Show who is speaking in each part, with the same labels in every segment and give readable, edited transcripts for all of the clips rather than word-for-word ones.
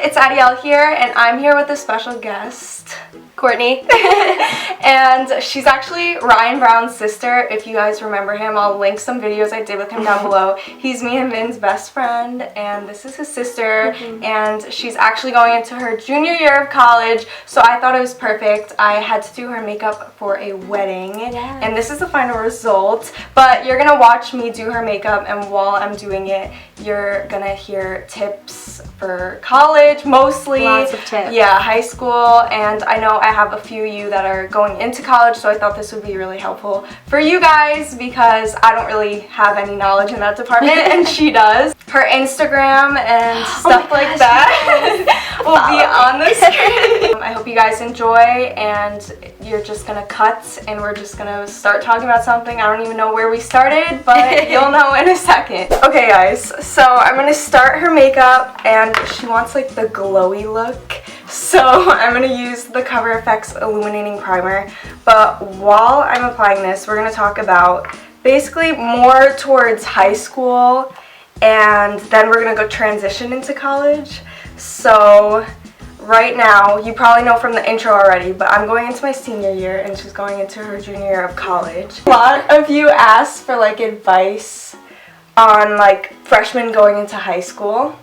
Speaker 1: it's Adyel here, and I'm here with a special guest, Courtney. And she's actually Ryan Brown's sister, if you guys remember him. I'll link some videos I did with him down below. He's me and Vin's best friend, and this is his sister, and she's actually going into her junior year of college, so I thought it was perfect. I had to do her makeup for a wedding, and this is the final result, but you're gonna watch me do her makeup, and while I'm doing it, you're gonna hear tips for college, mostly.
Speaker 2: Lots of tips.
Speaker 1: Yeah, high school, and I know I have a few of you that are going into college, so I thought this would be really helpful for you guys because I don't really have any knowledge in that department, and she does. Her Instagram and stuff like that will be on the screen. I hope you guys enjoy, and you're just gonna cut, and we're just gonna start talking about something. I don't even know where we started, but you'll know in a second. Okay, guys, so I'm gonna start her makeup, and she wants like the glowy look, so I'm gonna use the Cover FX Illuminating Primer. But while I'm applying this, we're gonna talk about basically more towards high school, and then we're gonna go transition into college. So right now, you probably know from the intro already, but I'm going into my senior year and she's going into her junior year of college. A lot of you asked for like advice on like freshmen going into high school.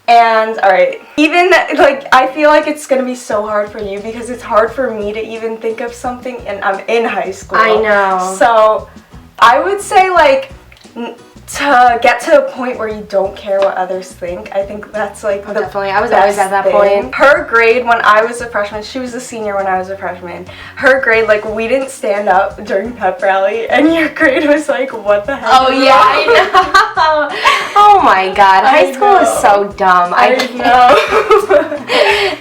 Speaker 1: And alright, even like I feel like it's gonna be so hard for you because it's hard for me to even think of something, and I'm in high school.
Speaker 2: I know.
Speaker 1: So I would say like to get to a point where you don't care what others think. I think that's like the
Speaker 2: definitely. I was always at that point.
Speaker 1: Her grade when I was a freshman, she was a senior when I was a freshman. Her grade, like, we didn't stand up during pep rally, and your grade was like, what the heck?
Speaker 2: Oh yeah, I know. Oh my god, high school is so dumb.
Speaker 1: I know.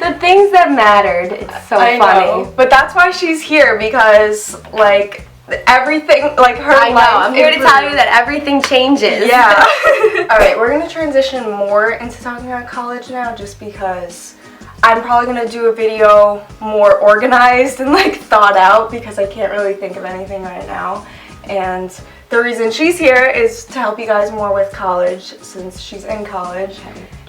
Speaker 2: The things that mattered. It's so funny.
Speaker 1: Know. But that's why she's here, because like everything, like her
Speaker 2: I know.
Speaker 1: life
Speaker 2: I'm here to tell you that everything changes.
Speaker 1: Yeah. Alright, we're gonna transition more into talking about college now, just because I'm probably gonna do a video more organized and like thought out, because I can't really think of anything right now. And the reason she's here is to help you guys more with college, since she's in college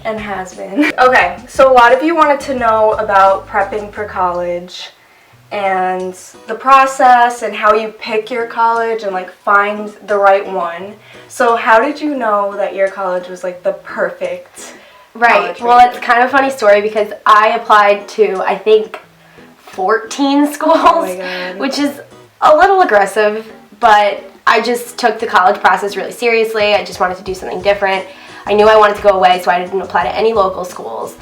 Speaker 1: and has been. Okay, so a lot of you wanted to know about prepping for college and the process and how you pick your college and like find the right one. So how did you know that your college was like the perfect college?
Speaker 2: Well, it's kind of a funny story because I applied to, I think, 14 schools,
Speaker 1: oh my God,
Speaker 2: which is a little aggressive, but I just took the college process really seriously. I just wanted to do something different. I knew I wanted to go away, so I didn't apply to any local schools.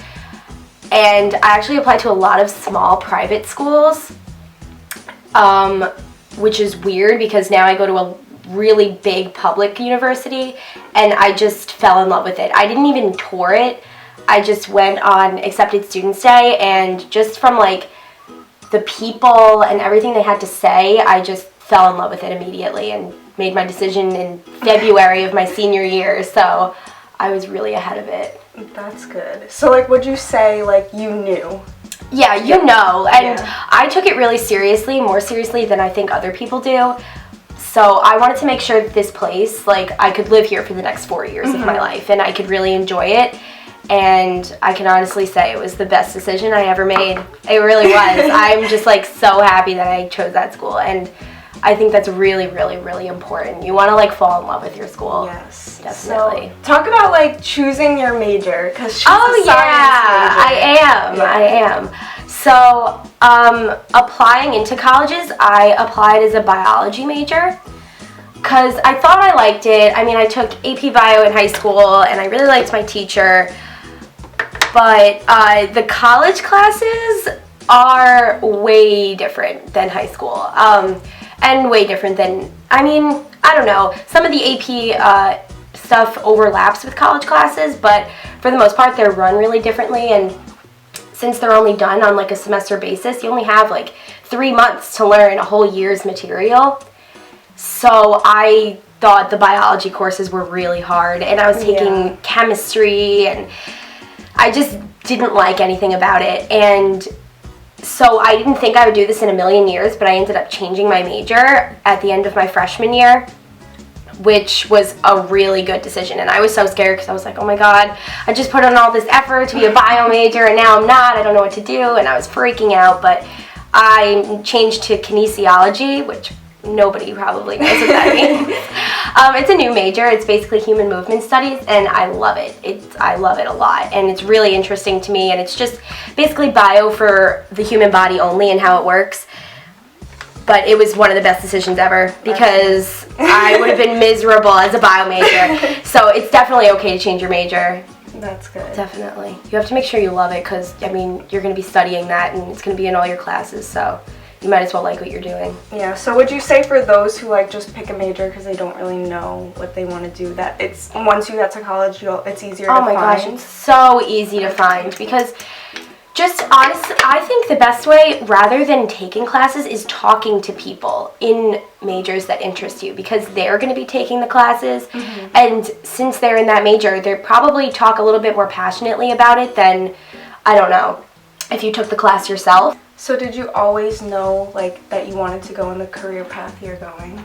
Speaker 2: And I actually applied to a lot of small private schools, which is weird because now I go to a really big public university, and I just fell in love with it. I didn't even tour it. I just went on Accepted Students Day, and just from like the people and everything they had to say, I just fell in love with it immediately and made my decision in February of my senior year, so I was really ahead of it.
Speaker 1: That's good. So like, would you say like you knew?
Speaker 2: Yeah, you know, and I took it really seriously, more seriously than I think other people do. So I wanted to make sure that this place, like, I could live here for the next 4 years of my life, and I could really enjoy it. And I can honestly say it was the best decision I ever made. It really was. I'm just like so happy that I chose that school, and I think that's really, really, really important. You want to like fall in love with your school.
Speaker 1: Yes,
Speaker 2: definitely.
Speaker 1: So talk about like choosing your major, because she's
Speaker 2: a
Speaker 1: science major.
Speaker 2: I am. So applying into colleges, I applied as a biology major because I thought I liked it. I mean, I took AP Bio in high school, and I really liked my teacher. But the college classes are way different than high school. And way different than, I mean, I don't know, some of the AP stuff overlaps with college classes, but for the most part they're run really differently, and since they're only done on like a semester basis, you only have like 3 months to learn a whole year's material. So I thought the biology courses were really hard, and I was taking chemistry, and I just didn't like anything about it. And so I didn't think I would do this in a million years, but I ended up changing my major at the end of my freshman year which was a really good decision. And I was so scared because I was like, oh my God, I just put in all this effort to be a bio major and now I'm not. I don't know what to do. And I was freaking out. But I changed to kinesiology, which nobody probably knows what that means. It's a new major. It's basically human movement studies, and I love it. I love it a lot, and it's really interesting to me, and it's just basically bio for the human body only and how it works. But it was one of the best decisions ever because I would have been miserable as a bio major. So it's definitely okay to change your major.
Speaker 1: That's good.
Speaker 2: Definitely. You have to make sure you love it because, I mean, you're going to be studying that, and it's going to be in all your classes, so you might as well like what you're doing.
Speaker 1: Yeah, so would you say for those who like just pick a major because they don't really know what they want to do, that it's once you get to college, it's easier to find?
Speaker 2: Oh my gosh, it's so easy to find because just honestly, I think the best way, rather than taking classes, is talking to people in majors that interest you because they're going to be taking the classes, and since they're in that major, they probably talk a little bit more passionately about it than, I don't know, if you took the class yourself.
Speaker 1: So did you always know like that you wanted to go in the career path you're going?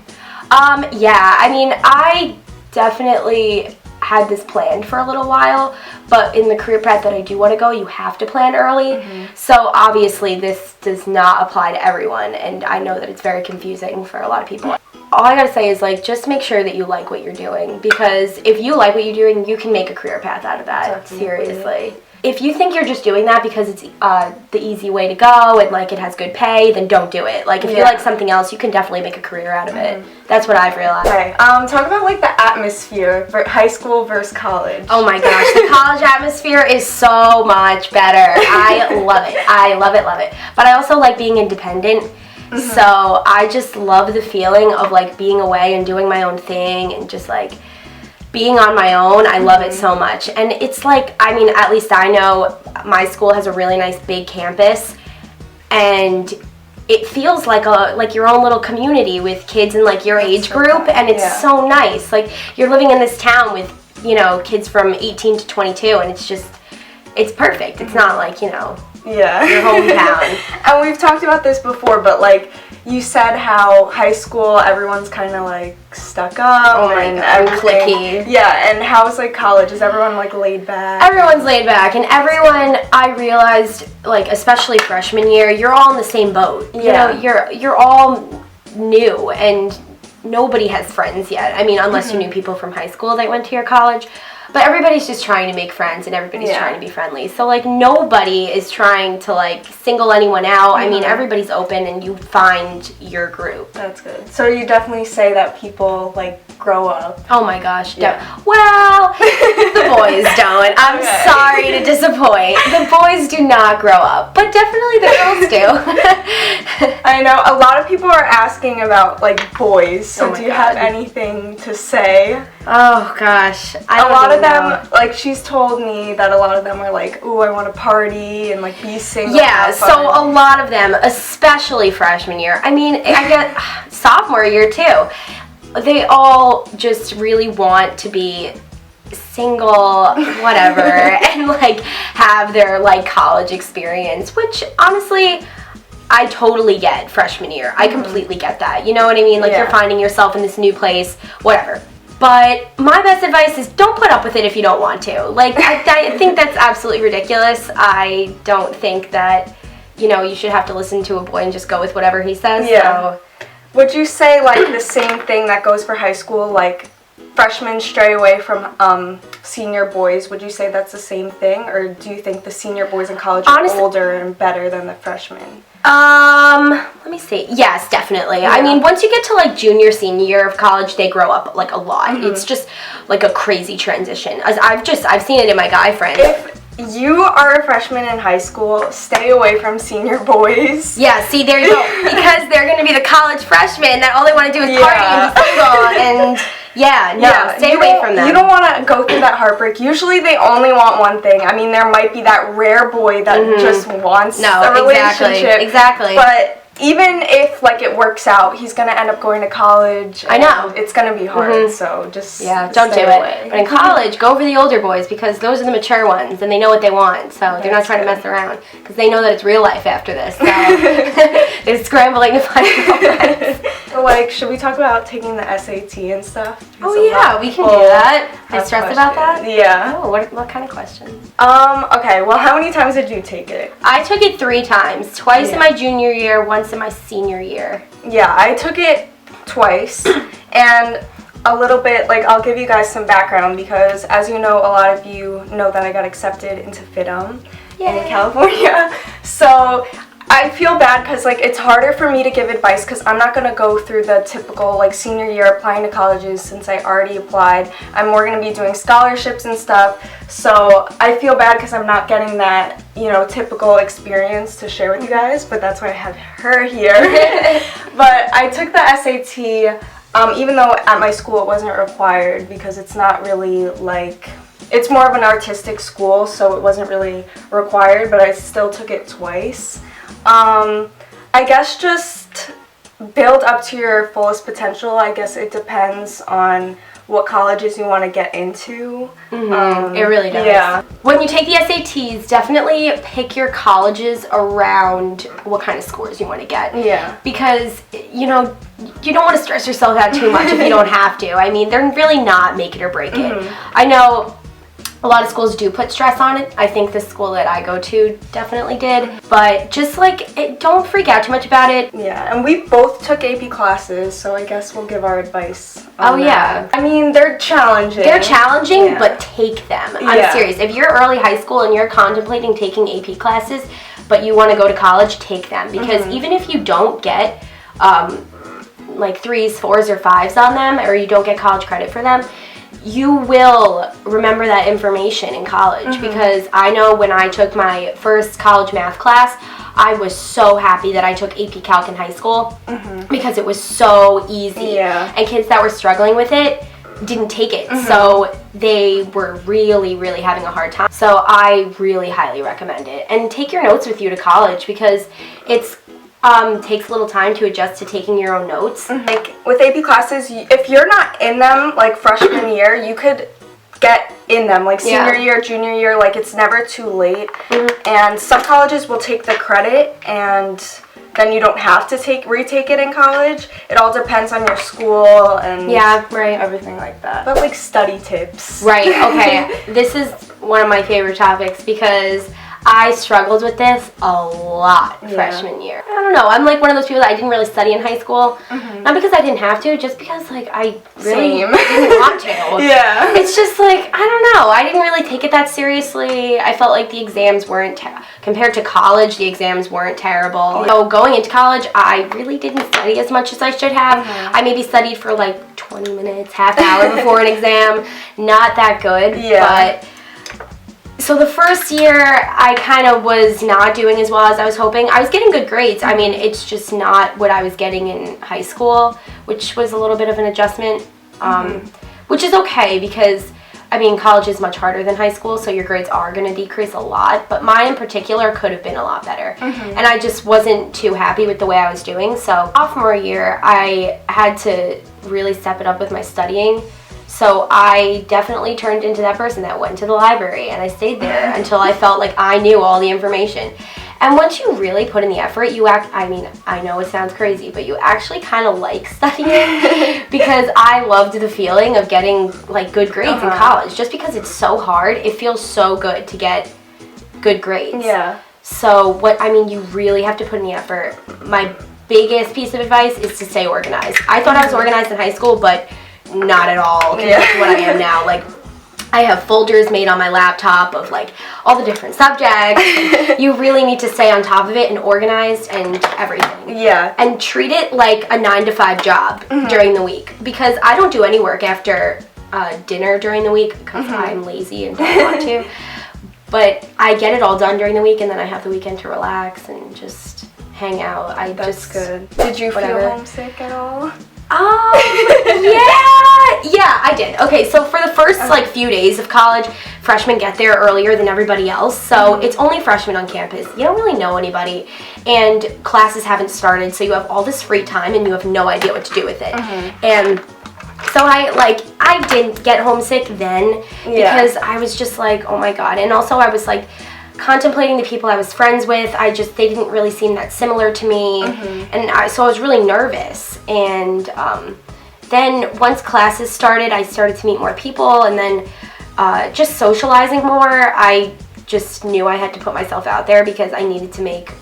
Speaker 2: Yeah, I mean, I definitely had this planned for a little while, but in the career path that I do want to go, you have to plan early. So obviously this does not apply to everyone, and I know that it's very confusing for a lot of people. All I gotta say is like just make sure that you like what you're doing, because if you like what you're doing, you can make a career path out of that.
Speaker 1: Definitely.
Speaker 2: Seriously. If you think you're just doing that because it's the easy way to go and like it has good pay, then don't do it. Like if you like something else, you can definitely make a career out of it. That's what I've realized.
Speaker 1: Okay, talk about like the atmosphere for high school versus college.
Speaker 2: Oh my gosh, the college atmosphere is so much better. I love it. I love it, love it. But I also like being independent. So I just love the feeling of like being away and doing my own thing and just like being on my own. I love it so much. And it's like, I mean, at least I know my school has a really nice big campus, and it feels like your own little community with kids in like your age group, and it's so nice. Like you're living in this town with, you know, kids from 18 to 22, and it's perfect. It's not like, you know, your hometown.
Speaker 1: And we've talked about this before, but like you said how high school everyone's kind of like stuck up and
Speaker 2: cliquey.
Speaker 1: Yeah, and how's like college? Is everyone like laid back?
Speaker 2: Everyone's laid back, and everyone, I realized, like especially freshman year, you're all in the same boat. You know, you're all new and nobody has friends yet. I mean, unless you knew people from high school that went to your college. But everybody's just trying to make friends, and everybody's trying to be friendly. So, like, nobody is trying to, like, single anyone out. I mean, everybody's open, and you find your group.
Speaker 1: That's good. So you definitely say that people, like, grow up.
Speaker 2: Oh, my gosh. Well, the boys don't. I'm sorry to disappoint. The boys do not grow up, but definitely the girls do.
Speaker 1: I know. A lot of people are asking about, like, boys. So do you have anything to say?
Speaker 2: Oh, gosh.
Speaker 1: A lot of them, like, she's told me that a lot of them are like, ooh, I want to party and, like, be single.
Speaker 2: Yeah, so a lot of them, especially freshman year, I mean, I get sophomore year, too. They all just really want to be single, whatever, and, like, have their, like, college experience, which, honestly, I totally get freshman year. I completely get that. You know what I mean? Like, you're finding yourself in this new place, whatever. But my best advice is don't put up with it if you don't want to. Like, I think that's absolutely ridiculous. I don't think that, you know, you should have to listen to a boy and just go with whatever he says.
Speaker 1: Yeah. So. Would you say, like, the same thing that goes for high school, like, freshmen stray away from senior boys? Would you say that's the same thing? Or do you think the senior boys in college are older and better than the freshmen?
Speaker 2: Let me see. Yes, definitely. I mean, once you get to like junior, senior year of college, they grow up like a lot. It's just like a crazy transition. As I've seen it in my guy friends.
Speaker 1: If you are a freshman in high school, stay away from senior boys.
Speaker 2: Yeah, see, there you go. Because they're going to be the college freshmen that all they want to do is party and be single and... stay away from them.
Speaker 1: You don't want to go through that heartbreak. Usually they only want one thing. I mean, there might be that rare boy that just wants a relationship.
Speaker 2: Exactly.
Speaker 1: But even if like it works out, he's gonna end up going to college.
Speaker 2: I know.
Speaker 1: It's gonna be hard, so just
Speaker 2: don't do it. But in college, go for the older boys because those are the mature ones and they know what they want, so they're not trying to mess around because they know that it's real life after this. So they're scrambling to find girlfriends.
Speaker 1: Like, should we talk about taking the SAT and stuff?
Speaker 2: Oh yeah, we can do that. I stressed about that?
Speaker 1: Yeah.
Speaker 2: Oh, what kind of questions?
Speaker 1: Okay, well, how many times did you take it?
Speaker 2: I took it 3 times. Twice in my junior year, once in my senior year.
Speaker 1: Yeah, I took it twice, and a little bit, like, I'll give you guys some background because, as you know, a lot of you know that I got accepted into FITM in California. So I feel bad because, like, it's harder for me to give advice because I'm not going to go through the typical, like, senior year applying to colleges since I already applied. I'm more going to be doing scholarships and stuff. So I feel bad because I'm not getting that, you know, typical experience to share with you guys. But that's why I have her here. But I took the SAT, even though at my school it wasn't required because it's not really, like... It's more of an artistic school, so it wasn't really required, but I still took it twice. I guess just build up to your fullest potential. I guess it depends on what colleges you want to get into.
Speaker 2: It really does.
Speaker 1: Yeah.
Speaker 2: When you take the SATs, definitely pick your colleges around what kind of scores you want to get.
Speaker 1: Yeah.
Speaker 2: Because, you know, you don't want to stress yourself out too much if you don't have to. I mean, they're really not make it or break it. I know a lot of schools do put stress on it. I think the school that I go to definitely did. But just like, don't freak out too much about it.
Speaker 1: Yeah, and we both took AP classes, so I guess we'll give our advice on that.
Speaker 2: Yeah.
Speaker 1: I mean, they're challenging.
Speaker 2: They're challenging, but take them. I'm serious. If you're early high school and you're contemplating taking AP classes, but you want to go to college, take them. Because even if you don't get like 3s, 4s, or 5s on them, or you don't get college credit for them, you will remember that information in college. Because I know when I took my first college math class, I was so happy that I took AP Calc in high school because it was so easy. And kids that were struggling with it didn't take it, so they were really, really having a hard time. So I really highly recommend it. And take your notes with you to college because it's takes a little time to adjust to taking your own notes.
Speaker 1: Like with AP classes, if you're not in them like freshman year, you could get in them like senior year, junior year, like it's never too late. And some colleges will take the credit and then you don't have to retake it in college. It all depends on your school and everything like that. But like study tips.
Speaker 2: Right, okay. This is one of my favorite topics because I struggled with this a lot freshman year. I don't know, I'm like one of those people that I didn't really study in high school. Not because I didn't have to, just because like I really didn't want to. It's just like, I don't know, I didn't really take it that seriously. I felt like the exams weren't, compared to college, the exams weren't terrible. So going into college, I really didn't study as much as I should have. I maybe studied for like 20 minutes, half hour before an exam. Not that good, but... So the first year, I kind of was not doing as well as I was hoping. I was getting good grades. I mean, it's just not what I was getting in high school, which was a little bit of an adjustment, which is okay because, I mean, college is much harder than high school, so your grades are going to decrease a lot. But mine in particular could have been a lot better. And I just wasn't too happy with the way I was doing. So sophomore year, I had to really step it up with my studying. So I definitely turned into that person that went to the library and I stayed there until I felt like I knew all the information. And once you really put in the effort, I mean, I know it sounds crazy, but you actually kind of like studying because I loved the feeling of getting like good grades in college. Just because it's so hard, it feels so good to get good grades. So you really have to put in the effort. My biggest piece of advice is to stay organized. I thought I was organized in high school, but not at all compared to what I am now. Like, I have folders made on my laptop of like all the different subjects. You really need to stay on top of it and organized and everything. And treat it like a 9-to-5 job during the week. Because I don't do any work after dinner during the week because I'm lazy and don't want to. But I get it all done during the week and then I have the weekend to relax and just hang out.
Speaker 1: That's good. Did you feel homesick at all?
Speaker 2: Yeah, I did. Okay, so for the first like few days of college, freshmen get there earlier than everybody else, so it's only freshmen on campus. You don't really know anybody, and classes haven't started, so you have all this free time and you have no idea what to do with it. And so I didn't get homesick then because I was just like, oh my god. And also I was like contemplating the people I was friends with. They didn't really seem that similar to me, and so I was really nervous. And then once classes started, I started to meet more people, and then just socializing more. I just knew I had to put myself out there because I needed to make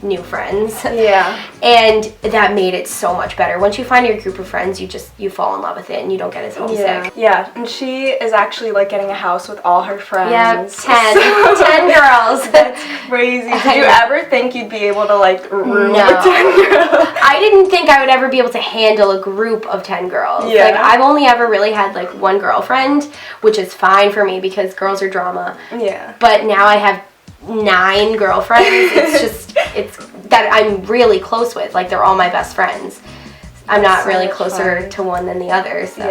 Speaker 2: new friends.
Speaker 1: Yeah.
Speaker 2: And that made it so much better. Once you find your group of friends, you fall in love with it and you don't get as homesick.
Speaker 1: Yeah. And she is actually like getting a house with all her friends.
Speaker 2: Yeah, 10 girls.
Speaker 1: That's crazy. Did you ever think you'd be able to like room with 10 girls?
Speaker 2: I didn't think I would ever be able to handle a group of 10 girls.
Speaker 1: Yeah.
Speaker 2: Like I've only ever really had like one girlfriend, which is fine for me because girls are drama.
Speaker 1: Yeah.
Speaker 2: But now I have 9 girlfriends. It's that I'm really close with. Like they're all my best friends. I'm not really closer to one than the other. So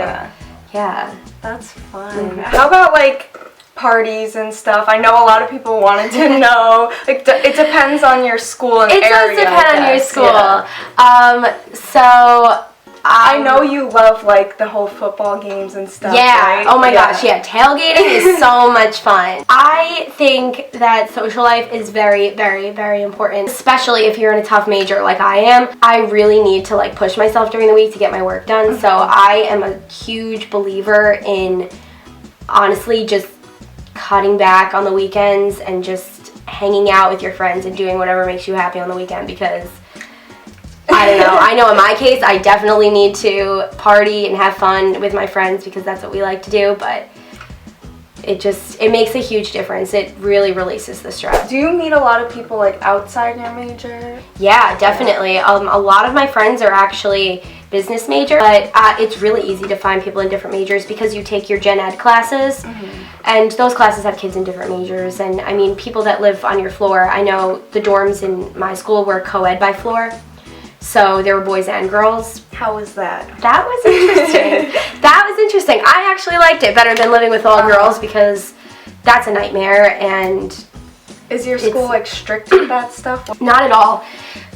Speaker 2: yeah.
Speaker 1: That's fun. How about like parties and stuff? I know a lot of people wanted to know. Like it depends on your school and area.
Speaker 2: It does depend on your school. So
Speaker 1: I know you love like the whole football games and stuff.
Speaker 2: Yeah.
Speaker 1: Right?
Speaker 2: Oh my gosh. Yeah. Tailgating is so much fun. I think that social life is very, very, very important, especially if you're in a tough major like I am. I really need to like push myself during the week to get my work done. So I am a huge believer in honestly just cutting back on the weekends and just hanging out with your friends and doing whatever makes you happy on the weekend because I don't know. I know in my case, I definitely need to party and have fun with my friends because that's what we like to do, but it makes a huge difference. It really releases the stress.
Speaker 1: Do you meet a lot of people like outside your major?
Speaker 2: Yeah, definitely. A lot of my friends are actually business major, but it's really easy to find people in different majors because you take your gen ed classes, and those classes have kids in different majors. And I mean, people that live on your floor, I know the dorms in my school were co-ed by floor. So there were boys and girls.
Speaker 1: How was that?
Speaker 2: That was interesting. That was interesting. I actually liked it better than living with all girls because that's a nightmare. And
Speaker 1: is your school like strict with that stuff?
Speaker 2: Not at all.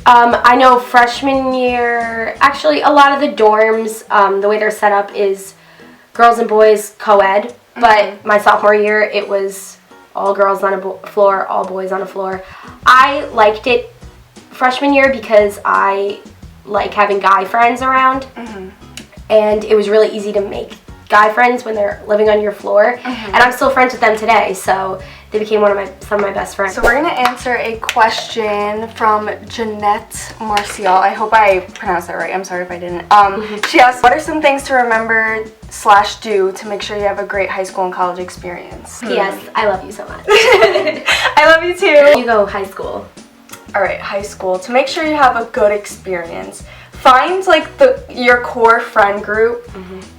Speaker 2: I know freshman year, actually a lot of the dorms, the way they're set up is girls and boys co-ed. But my sophomore year, it was all girls on a floor, all boys on a floor. I liked it freshman year because I like having guy friends around, and it was really easy to make guy friends when they're living on your floor, and I'm still friends with them today, so they became some of my best friends.
Speaker 1: So we're going to answer a question from Jeanette Marcial. I hope I pronounced that right. I'm sorry if I didn't. She asked, what are some things to remember / do to make sure you have a great high school and college experience?
Speaker 2: Yes, I love you so much.
Speaker 1: I love you too.
Speaker 2: You go high school.
Speaker 1: Alright, high school. To make sure you have a good experience, find like your core friend group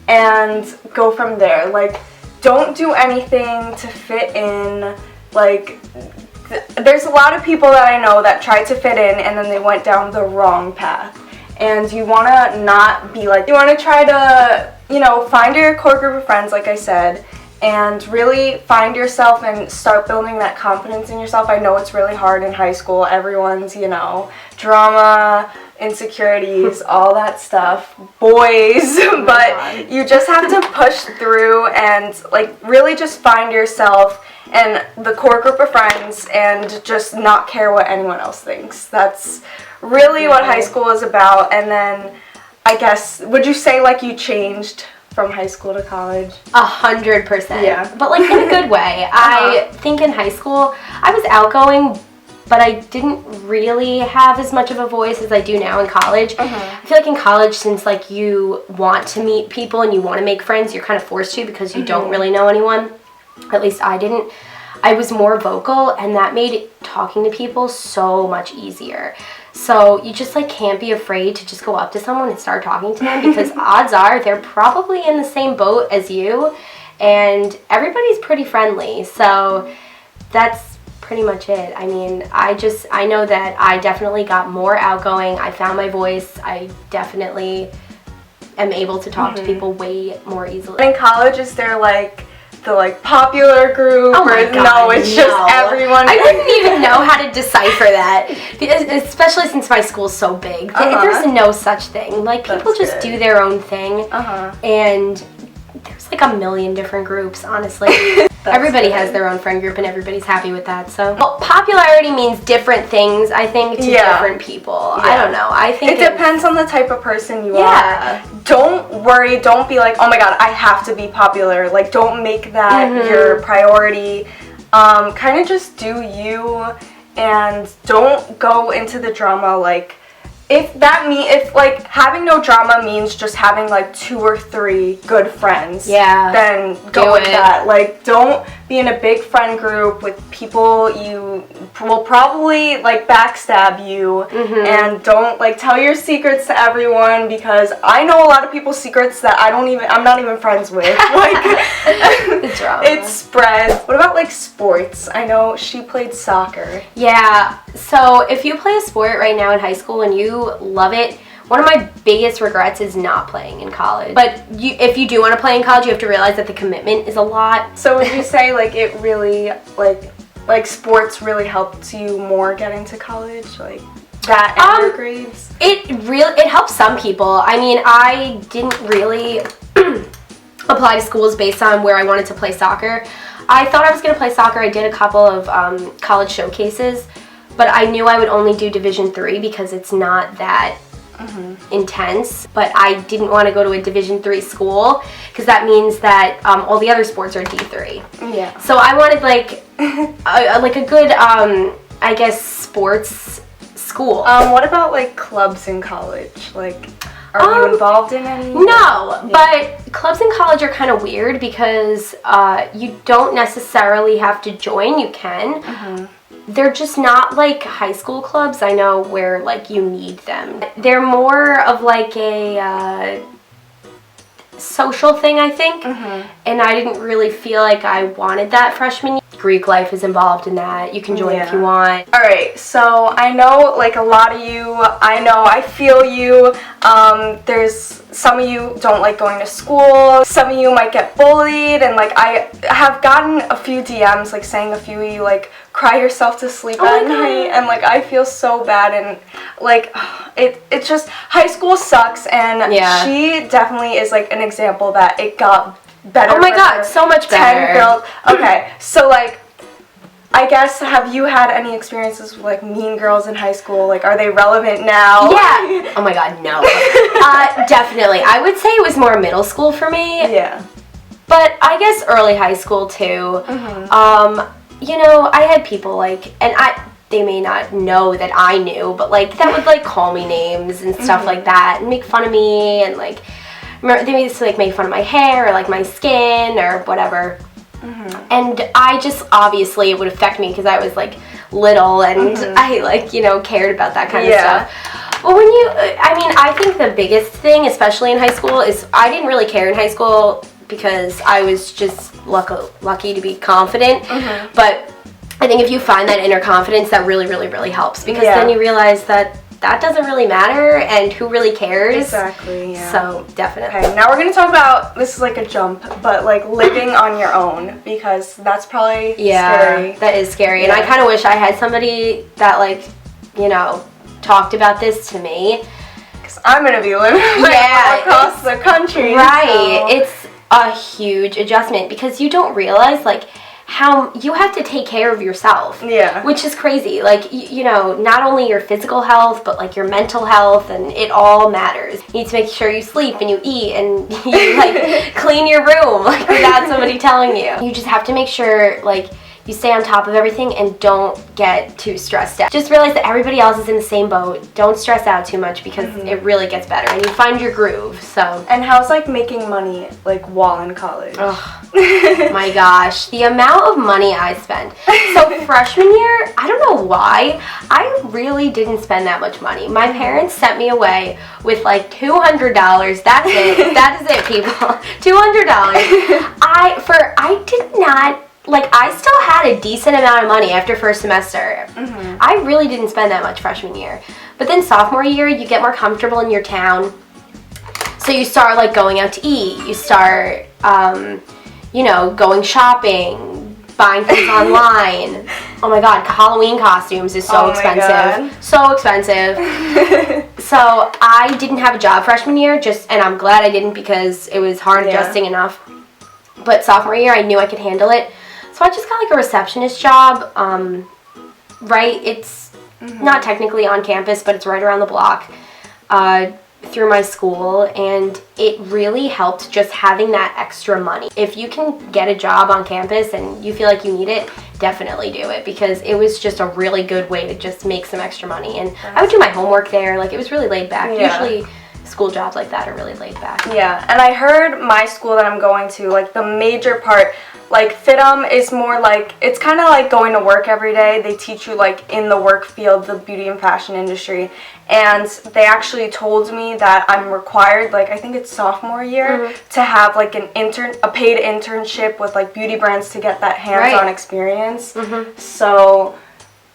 Speaker 1: and go from there. Like, don't do anything to fit in. Like, there's a lot of people that I know that tried to fit in and then they went down the wrong path. And you want to not be like, you want to try to, find your core group of friends, like I said, and really find yourself and start building that confidence in yourself. I know it's really hard in high school. Everyone's, drama, insecurities, all that stuff, boys, but you just have to push through and like really just find yourself and the core group of friends and just not care what anyone else thinks. That's really what high school is about. And then I guess, would you say like you changed from high school to college?
Speaker 2: 100%.
Speaker 1: Yeah.
Speaker 2: But like in a good way. I think in high school, I was outgoing, but I didn't really have as much of a voice as I do now in college. I feel like in college, since like you want to meet people and you want to make friends, you're kind of forced to because you don't really know anyone. At least I didn't. I was more vocal, and that made talking to people so much easier. So you just like can't be afraid to just go up to someone and start talking to them because odds are they're probably in the same boat as you, and everybody's pretty friendly. So that's pretty much it. I mean, I know that I definitely got more outgoing. I found my voice. I definitely am able to talk to people way more easily.
Speaker 1: In college, is there like the like popular group?
Speaker 2: Oh my God,
Speaker 1: no, it's just everyone.
Speaker 2: I wouldn't even know how to decipher that, especially since my school's so big. There's no such thing. Like, people just do their own thing, and there's like a million different groups, honestly. Everybody has their own friend group and everybody's happy with that. So, well, popularity means different things, I think, to different people. I don't know. I think
Speaker 1: it depends on the type of person you are. Don't worry. Don't be like, oh my God, I have to be popular. Like, don't make that your priority. Kind of just do you, and don't go into the drama. Like, if like having no drama means just having like 2 or 3 good friends, then go with that. Like, don't be in a big friend group with people you will probably like backstab you, and don't like tell your secrets to everyone, because I know a lot of people's secrets that I'm not even friends with. Like, it spreads. What about like sports? I know she played soccer.
Speaker 2: Yeah, so if you play a sport right now in high school and you love it, one of my biggest regrets is not playing in college. But if you do want to play in college, you have to realize that the commitment is a lot.
Speaker 1: So would you say like it really like sports really helped you more get into college, like that and your grades?
Speaker 2: It helps some people. I mean, I didn't really apply to schools based on where I wanted to play soccer. I thought I was going to play soccer. I did a couple of college showcases, but I knew I would only do Division III because it's not that intense. But I didn't want to go to a Division III school because that means that all the other sports are D3.
Speaker 1: Yeah.
Speaker 2: So I wanted like a good I guess sports school.
Speaker 1: What about like clubs in college? Like, are you involved in any?
Speaker 2: No, but clubs in college are kind of weird because you don't necessarily have to join. You can. They're just not like high school clubs, I know, where like you need them. They're more of like a social thing, I think. And I didn't really feel like I wanted that freshman year. Greek life is involved in that. You can join if you want.
Speaker 1: Alright, so I know like a lot of you, I feel you. There's some of you don't like going to school. Some of you might get bullied, and like I have gotten a few DMs like saying a few of you like cry yourself to sleep at night, and like I feel so bad, and like it's just high school sucks, and she definitely is like an example that it got better.
Speaker 2: Oh my God, so much better.
Speaker 1: 10 girls. Okay, so like, I guess, have you had any experiences with like mean girls in high school? Like, are they relevant now?
Speaker 2: Yeah. Oh my God, no. Definitely. I would say it was more middle school for me.
Speaker 1: Yeah.
Speaker 2: But I guess early high school too. You know, I had people like, and they may not know that I knew, but like that would like call me names and stuff like that and make fun of me, and like, they used to like make fun of my hair or like my skin or whatever. And I just, obviously it would affect me because I was like little, and I like, you know, cared about that kind of stuff. Well, when I think the biggest thing, especially in high school, is I didn't really care in high school because I was just lucky to be confident. But I think if you find that inner confidence, that really, really, really helps, because then you realize that doesn't really matter, and who really cares.
Speaker 1: Exactly, yeah.
Speaker 2: So, definitely.
Speaker 1: Okay, now we're going to talk about, this is like a jump, but like living on your own, because that's probably scary.
Speaker 2: That is scary. And I kind of wish I had somebody that like, you know, talked about this to me.
Speaker 1: Because I'm going to be living all across the country.
Speaker 2: Right. So. It's a huge adjustment because you don't realize like how you have to take care of yourself. Which is crazy. Like, you know, not only your physical health, but like your mental health, and it all matters. You need to make sure you sleep and you eat and you like clean your room like without somebody telling you. You just have to make sure like you stay on top of everything and don't get too stressed out. Just realize that everybody else is in the same boat. Don't stress out too much because it really gets better and you find your groove. So.
Speaker 1: And how's like making money like while in college?
Speaker 2: My gosh, the amount of money I spent. So freshman year, I don't know why, I really didn't spend that much money. My parents sent me away with like $200. That's it. That is it, people. $200. I did not. Like, I still had a decent amount of money after first semester. I really didn't spend that much freshman year. But then sophomore year, you get more comfortable in your town. So you start like going out to eat, you start, you know, going shopping, buying things online. Oh my god, Halloween costumes is so expensive. So expensive. So I didn't have a job freshman year, and I'm glad I didn't because it was hard adjusting enough. But sophomore year, I knew I could handle it. So I just got like a receptionist job, right? It's not technically on campus, but it's right around the block through my school, and it really helped just having that extra money. If you can get a job on campus and you feel like you need it, definitely do it, because it was just a really good way to just make some extra money. And I would do my homework there. Like, it was really laid back. Usually school jobs like that are really laid back.
Speaker 1: Yeah, and I heard my school that I'm going to, like, the major part, like, FITM is more like, it's kind of like going to work every day. They teach you, like, in the work field, the beauty and fashion industry. And they actually told me that I'm required, like, I think it's sophomore year, to have, like, a paid internship with, like, beauty brands to get that hands-on experience. So,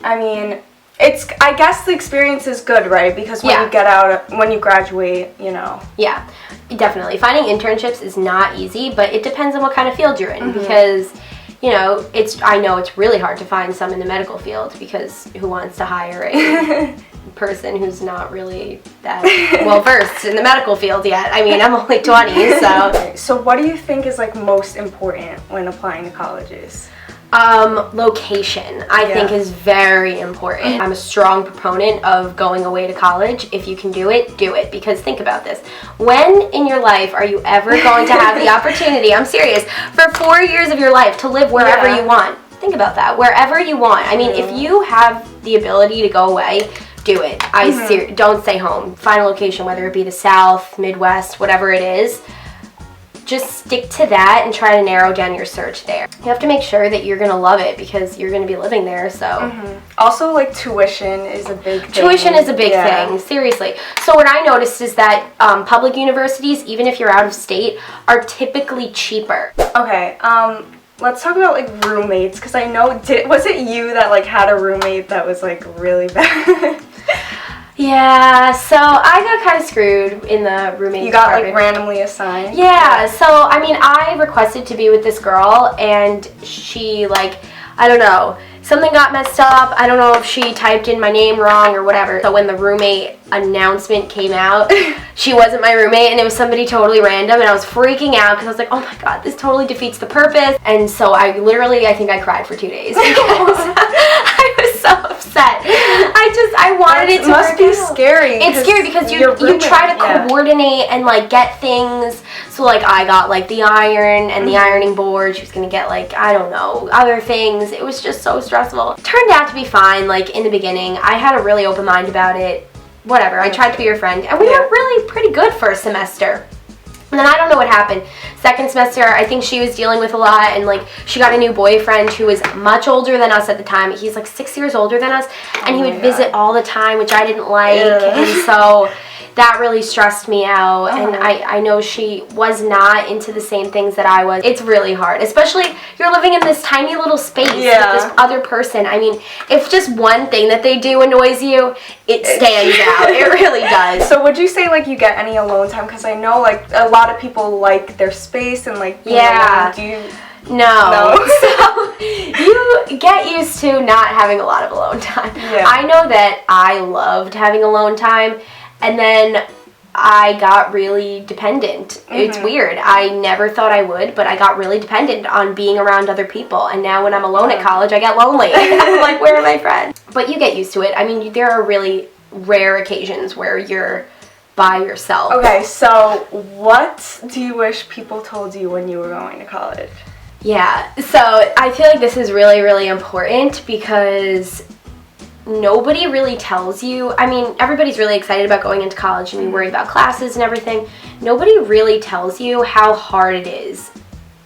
Speaker 1: I mean, I guess the experience is good, right? Because when you get out, when you graduate, you know. Yeah,
Speaker 2: definitely. Finding internships is not easy, but it depends on what kind of field you're in, because, you know, I know it's really hard to find some in the medical field, because who wants to hire a person who's not really that well versed in the medical field yet? I mean, I'm only 20, so.
Speaker 1: So what do you think is, like, most important when applying to colleges?
Speaker 2: Location, I think, is very important. I'm a strong proponent of going away to college. If you can do it, do it. Because think about this. When in your life are you ever going to have the opportunity, I'm serious, for 4 years of your life to live wherever you want? Think about that. Wherever you want. I mean, if you have the ability to go away, do it. Don't stay home. Find a location, whether it be the South, Midwest, whatever it is. Just stick to that and try to narrow down your search there. You have to make sure that you're going to love it, because you're going to be living there, so.
Speaker 1: Also, like, tuition is a big thing.
Speaker 2: Tuition is a big thing, seriously. So what I noticed is that public universities, even if you're out of state, are typically cheaper.
Speaker 1: Okay, let's talk about, like, roommates, because I know, was it you that, like, had a roommate that was, like, really bad?
Speaker 2: Yeah, so I got kind of screwed in the roommate
Speaker 1: You got, like, randomly assigned?
Speaker 2: Yeah, so, I mean, I requested to be with this girl, and she, like, I don't know, something got messed up. I don't know if she typed in my name wrong or whatever. So when the roommate announcement came out, she wasn't my roommate, and it was somebody totally random, and I was freaking out because I was like, oh my god, this totally defeats the purpose. And so I think I cried for 2 days because I was so upset. I wanted it to
Speaker 1: must be scary.
Speaker 2: It's scary because you try to coordinate and, like, get things. So, like, I got, like, the iron and the ironing board. She was gonna get, like, I don't know, other things. It was just so stressful. It turned out to be fine. Like, in the beginning, I had a really open mind about it. Whatever, I tried to be your friend, and we were really pretty good first semester. And then I don't know what happened. Second semester, I think she was dealing with a lot, and, like, she got a new boyfriend who was much older than us at the time. He's, like, 6 years older than us, and he would visit all the time, which I didn't like, and so that really stressed me out. And I know she was not into the same things that I was. It's really hard, especially you're living in this tiny little space with this other person. I mean, if just one thing that they do annoys you, it stands out. It really does.
Speaker 1: So would you say, like, you get any alone time? Because I know, like, a lot of people like their space and, like, being alone. Do you?
Speaker 2: No. So you get used to not having a lot of alone time. I know that I loved having alone time, and then I got really dependent. It's weird. I never thought I would, but I got really dependent on being around other people. And now when I'm alone at college, I get lonely. I'm like, where are my friends? But you get used to it. I mean, there are really rare occasions where you're by yourself.
Speaker 1: Okay, so what do you wish people told you when you were going to college?
Speaker 2: Yeah, so I feel like this is really, really important because nobody really tells you. I mean, everybody's really excited about going into college and you worry about classes and everything. Nobody really tells you how hard it is.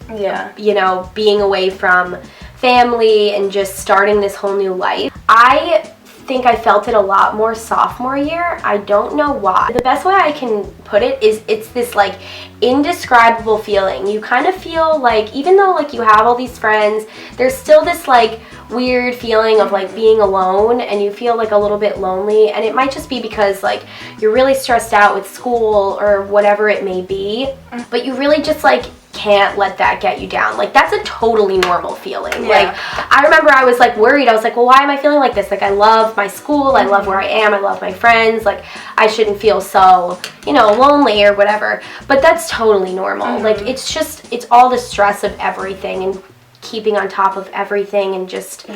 Speaker 2: You know, being away from family and just starting this whole new life. I think I felt it a lot more sophomore year. I don't know why. The best way I can put it is it's this, like, indescribable feeling. You kind of feel like, even though, like, you have all these friends, there's still this, like, weird feeling of like being alone, and you feel like a little bit lonely, and it might just be because like you're really stressed out with school or whatever it may be, but you really just like can't let that get you down. Like, that's a totally normal feeling. Like, I remember I was like worried. I was like, well, why am I feeling like this? Like, I love my school, I love where I am, I love my friends, like I shouldn't feel so, you know, lonely or whatever. But that's totally normal. Like, it's all the stress of everything and keeping on top of everything and just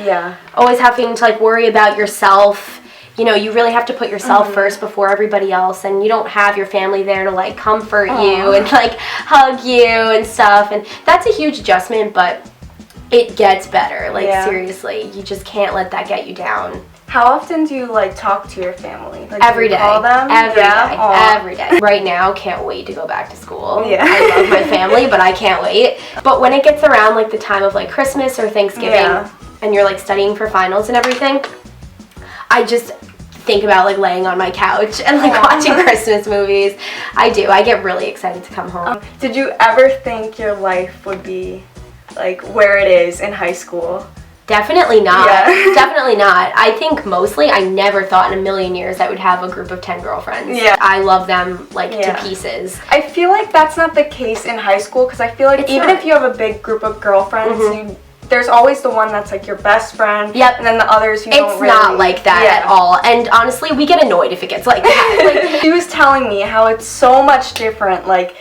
Speaker 2: always having to like worry about yourself. You know, you really have to put yourself first before everybody else, and you don't have your family there to like comfort you and like hug you and stuff, and that's a huge adjustment, but it gets better. Like, seriously, you just can't let that get you down.
Speaker 1: How often do you like talk to your family? Like,
Speaker 2: every day.
Speaker 1: Call them?
Speaker 2: Every day. Right now, can't wait to go back to school. I love my family, but I can't wait. But when it gets around like the time of like Christmas or Thanksgiving, and you're like studying for finals and everything, I just think about like laying on my couch and like watching Christmas movies. I do. I get really excited to come home.
Speaker 1: Did you ever think your life would be like where it is in high school?
Speaker 2: Definitely not. Definitely not. I think mostly I never thought in a million years I would have a group of 10 girlfriends. I love them like to pieces.
Speaker 1: I feel like that's not the case in high school, because I feel like even if you have a big group of girlfriends, there's always the one that's like your best friend, and then the others you don't really...
Speaker 2: It's not like that at all, and honestly, we get annoyed if it gets like that. Like,
Speaker 1: she was telling me how it's so much different, like,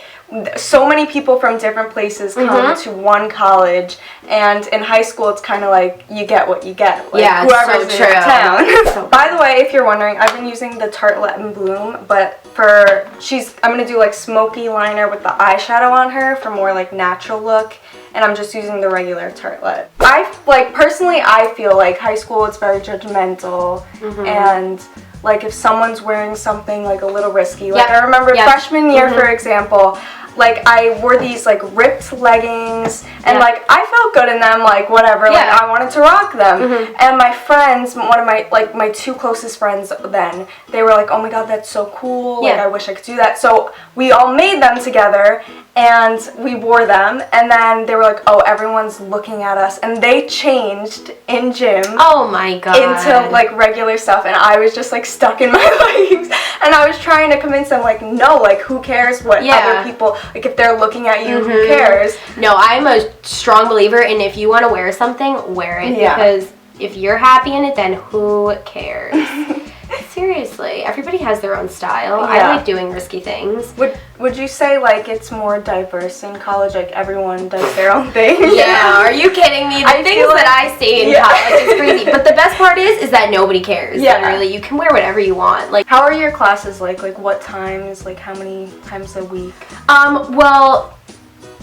Speaker 1: so many people from different places come to one college, and in high school it's kind of like you get what you get, like whoever's in your town. By the way, if you're wondering, I've been using the Tartelette in Bloom, but I'm gonna do like smoky liner with the eyeshadow on her for more like natural look, and I'm just using the regular Tartelette. Personally, I feel like high school, it's very judgmental, and like if someone's wearing something like a little risky, like I remember freshman year, for example, like I wore these like ripped leggings, and like I felt good in them, like whatever, like I wanted to rock them. And my friends, one of my two closest friends then, they were like, oh my god, that's so cool, like I wish I could do that. So we all made them together and we wore them, and then they were like, oh, everyone's looking at us, and they changed in gym into like regular stuff, and I was just like stuck in my leggings, and I was trying to convince them like, no, like who cares what other people, like if they're looking at you, who cares?
Speaker 2: No, I'm a strong believer in if you want to wear something, wear it, because if you're happy in it, then who cares? Seriously, everybody has their own style. I like doing risky things.
Speaker 1: Would you say like it's more diverse in college? Like everyone does their own thing?
Speaker 2: Are you kidding me? The things that I see in college is crazy. But the best part is that nobody cares. Literally, you can wear whatever you want. Like,
Speaker 1: how are your classes like? Like what times? Like how many times a week?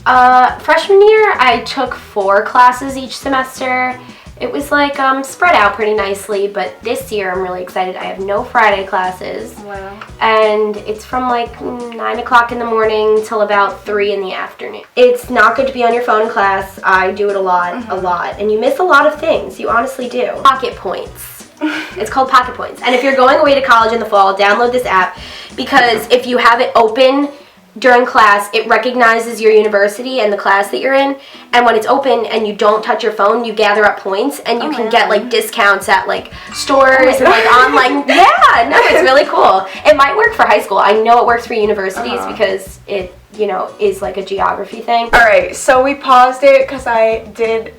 Speaker 2: Freshman year I took 4 classes each semester. It was like spread out pretty nicely, but this year I'm really excited. I have no Friday classes.
Speaker 1: Wow.
Speaker 2: And it's from like 9 o'clock in the morning till about 3 in the afternoon. It's not good to be on your phone in class. I do it a lot, and you miss a lot of things. You honestly do. Pocket Points. It's called Pocket Points. And if you're going away to college in the fall, download this app, because if you have it open during class, it recognizes your university and the class that you're in, and when it's open and you don't touch your phone, you gather up points, and you can get like discounts at like stores and like online. It's really cool. It might work for high school. I know it works for universities because it, you know, is like a geography thing.
Speaker 1: Alright, so we paused it because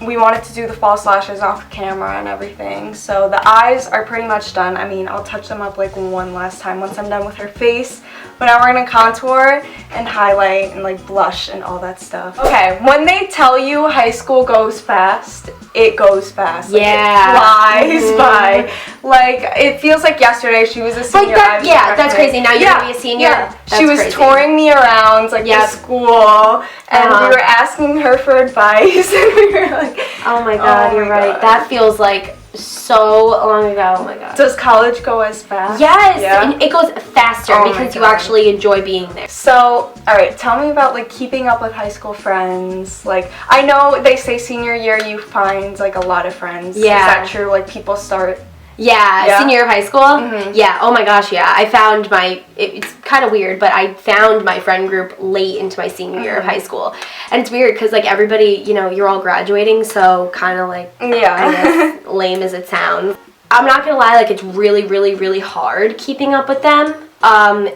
Speaker 1: we wanted to do the false lashes off camera and everything. So the eyes are pretty much done. I mean, I'll touch them up like one last time once I'm done with her face. But now we're gonna contour and highlight and like blush and all that stuff. Okay, when they tell you high school goes fast, it goes fast. Like, it flies by. Like, it feels like yesterday she was a senior.
Speaker 2: Like that, that's crazy. Now you're gonna be a senior.
Speaker 1: She was touring me around like the school, and we were asking her for advice, and we were like,
Speaker 2: oh my god, you're right. That feels like so long ago. Oh my god.
Speaker 1: Does college go as fast?
Speaker 2: Yes, and it goes faster because you actually enjoy being there.
Speaker 1: So, alright, tell me about like keeping up with high school friends. Like, I know they say senior year you find like a lot of friends. Is that true? Like people start
Speaker 2: Yeah, senior year of high school. Yeah, oh my gosh, yeah. I found it's kind of weird, but I found my friend group late into my senior year of high school. And it's weird because, like, everybody, you know, you're all graduating, so kind of like, I guess, lame as it sounds. I'm not gonna lie, like, it's really, really, really hard keeping up with them.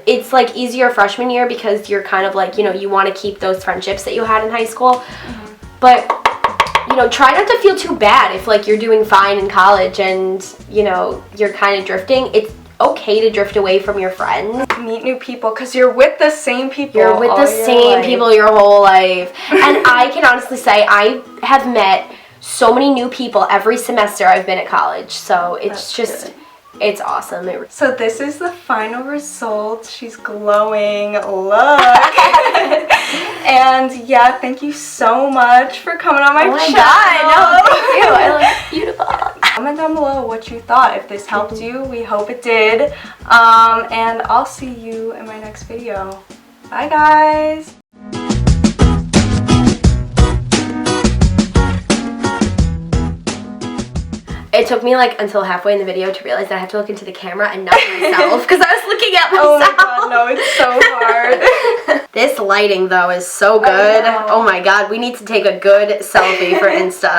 Speaker 2: It's, like, easier freshman year because you're kind of, like, you know, you want to keep those friendships that you had in high school. But, you know, try not to feel too bad if, like, you're doing fine in college and, you know, you're kind of drifting. It's okay to drift away from your friends.
Speaker 1: Meet new people because you're with the same people.
Speaker 2: You're with the same people your whole life. And I can honestly say I have met so many new people every semester I've been at college. So it's it's awesome.
Speaker 1: So this is the final result. She's glowing. Look. And yeah, thank you so much for coming on my channel.
Speaker 2: God, no, thank you. I look beautiful.
Speaker 1: Comment down below what you thought. If this helped you, we hope it did. And I'll see you in my next video. Bye, guys.
Speaker 2: It took me like until halfway in the video to realize that I have to look into the camera and not myself because I was looking at myself.
Speaker 1: Oh my god, no, it's so hard.
Speaker 2: This lighting though is so good. Oh my god, we need to take a good selfie for Insta.